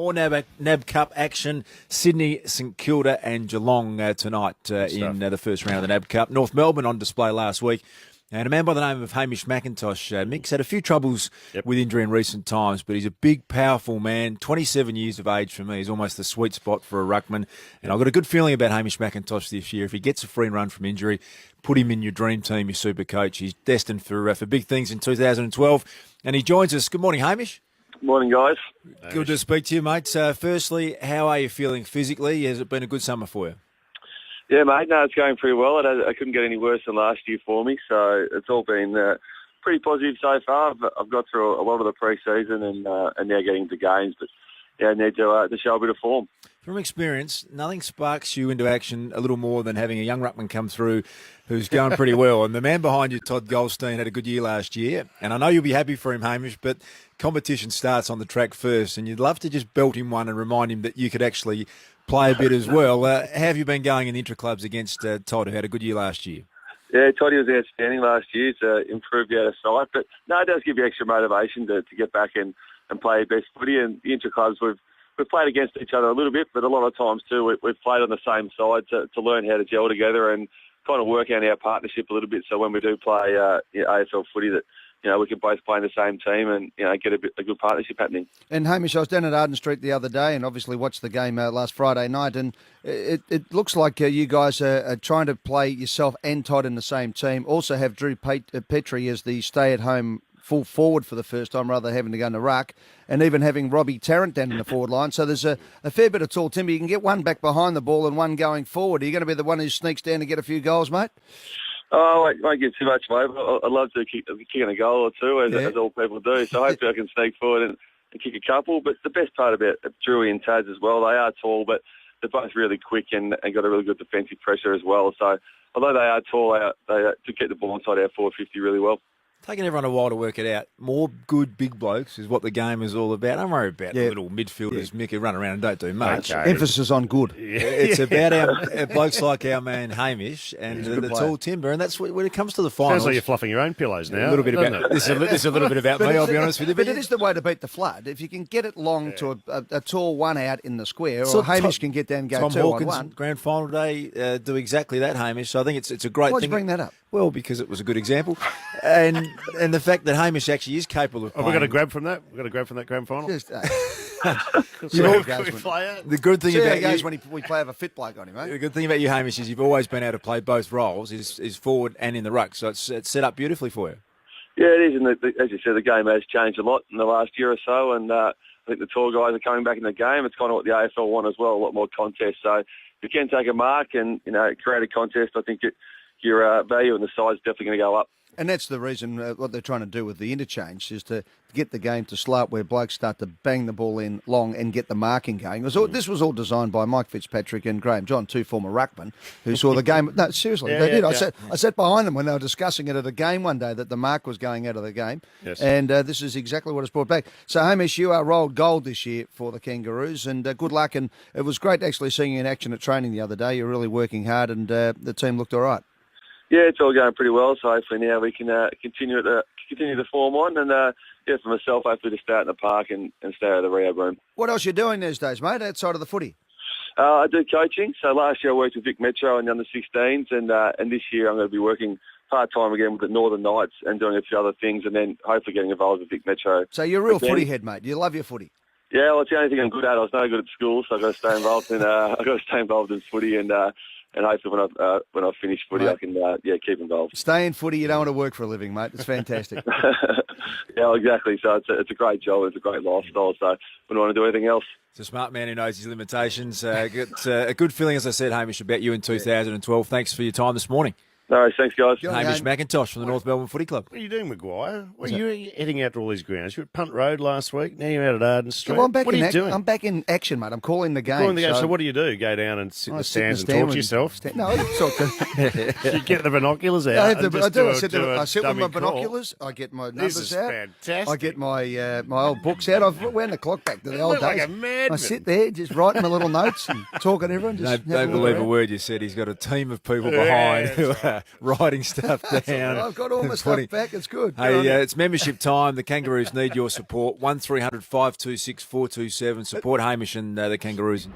More NAB Cup action. Sydney, St Kilda and Geelong tonight in the first round of the NAB Cup. North Melbourne on display last week. And a man by the name of Hamish McIntosh, Mick's had a few troubles with injury in recent times, but he's a big, powerful man. 27 years of age for me. He's almost the sweet spot for a ruckman. And I've got a good feeling about Hamish McIntosh this year. If he gets a free run from injury, put him in your dream team, your super coach. He's destined for big things in 2012. And he joins us. Good morning, Hamish. Morning, guys. Good to speak to you, mate. Firstly, how are you feeling physically? Has it been a good summer for you? Yeah, mate. No, it's going pretty well. I couldn't get any worse than last year for me, so it's all been pretty positive so far. I've got through a lot of the pre-season and now getting into games, but yeah, I need to show a bit of form. From experience, nothing sparks you into action a little more than having a young ruckman come through who's going pretty well. And the man behind you, Todd Goldstein, had a good year last year. And I know you'll be happy for him, Hamish, but competition starts on the track first, and you'd love to just belt him one and remind him that you could actually play a bit as well. How have you been going in the intra-clubs against Todd, who had a good year last year? Yeah, Toddy was outstanding last year. He's improved out of sight. But no, it does give you extra motivation to get back and play your best footy. And the intra-clubs, we've played against each other a little bit, but a lot of times too, we've played on the same side to learn how to gel together and kind of work out our partnership a little bit. So when we do play AFL footy, that we can both play in the same team and get a good partnership happening. And Hamish, I was down at Arden Street the other day and obviously watched the game last Friday night, and it looks like you guys are trying to play yourself and Todd in the same team. Also have Drew Petrie as the stay-at-home full forward for the first time rather than having to go in the ruck, and even having Robbie Tarrant down in the forward line. So there's a fair bit of tall timber. You can get one back behind the ball and one going forward. Are you going to be the one who sneaks down to get a few goals, mate? Oh, I won't get too much, mate. I'd love to kick in a goal or two, as all people do. So hopefully I can sneak forward and kick a couple. But the best part about Drewy and Taz as well, they are tall, but they're both really quick and got a really good defensive pressure as well. So although they are tall, they to get the ball inside our 450 really well. Taking everyone a while to work it out. More good big blokes is what the game is all about. Don't worry about the little midfielders, Mick, who run around and don't do much. Okay. Emphasis on good. It's about our blokes like our man Hamish and the tall timber, and that's when it comes to the finals. Sounds like you're fluffing your own pillows now. A little bit about this is a little bit about me, I'll be honest with you. But it is the way to beat the flood. If you can get it long to a tall one out in the square, or Hamish can get down and go Tom 2-on-1. Hawkins, grand final day, do exactly that, Hamish. So I think it's a great Why'd thing. you bring that up? Well, because it was a good example, and the fact that Hamish actually is capable of playing. Have we got a grab from that? We've got a grab from that grand final? Just, the good thing about goes you, when we play have a fit bloke on him, mate. the good thing about you, Hamish, is you've always been able to play both roles, is forward and in the ruck. So it's set up beautifully for you. Yeah, it is. And as you said, the game has changed a lot in the last year or so. And I think the tall guys are coming back in the game. It's kind of what the AFL want as well, a lot more contest. So if you can take a mark and create a contest, I think your value in the side is definitely going to go up. And that's the reason what they're trying to do with the interchange is to get the game to slow up where blokes start to bang the ball in long and get the marking going. This was all designed by Mike Fitzpatrick and Graham John, two former ruckmen, who saw the game. No, seriously, they did. I sat behind them when they were discussing it at a game one day that the mark was going out of the game. Yes. And this is exactly what it's brought back. So, Hamish, you are rolled gold this year for the Kangaroos, and good luck. And it was great actually seeing you in action at training the other day. You're really working hard, and the team looked all right. Yeah, it's all going pretty well. So hopefully now we can continue the form on, and for myself, hopefully to start in the park and stay out of the rehab room. What else are you doing these days, mate, outside of the footy? I do coaching. So last year I worked with Vic Metro and the under-16s, and this year I'm going to be working part-time again with the Northern Knights and doing a few other things, and then hopefully getting involved with Vic Metro. So you're a real footy head, mate. You love your footy. Yeah, well, it's the only thing I'm good at. I was no good at school, so I've got to stay involved in footy and hopefully when I finish footy, I can keep involved. Stay in footy. You don't want to work for a living, mate. It's fantastic. Yeah, exactly. So it's a great job. It's a great lifestyle. So I wouldn't want to do anything else. It's a smart man who knows his limitations. A good feeling, as I said, Hamish, about you in 2012. Thanks for your time this morning. No worries, thanks, guys. Hamish McIntosh from the North Melbourne Footy Club. What are you doing, Maguire? Well, you were heading out to all these grounds. You were at Punt Road last week. Now you're out at Arden Street. Well, I'm back what are you doing? I'm back in action, mate. I'm calling the game. So what do you do? Go down and sit in the stands and talk to yourself? No, it's all good. You get the binoculars out. I do. I sit with my binoculars. I get my numbers This is out. fantastic. I get my old books out. I've wound the clock back to the old days. Like a madman. I sit there just writing my little notes and talking to everyone. Don't believe a word you said. He's got a team of people behind who are writing stuff down. I've got all my and stuff putting- back. It's good. Good Hey, on you. it's membership time. The Kangaroos need your support. 1300 526 427. Support Hamish and the Kangaroos.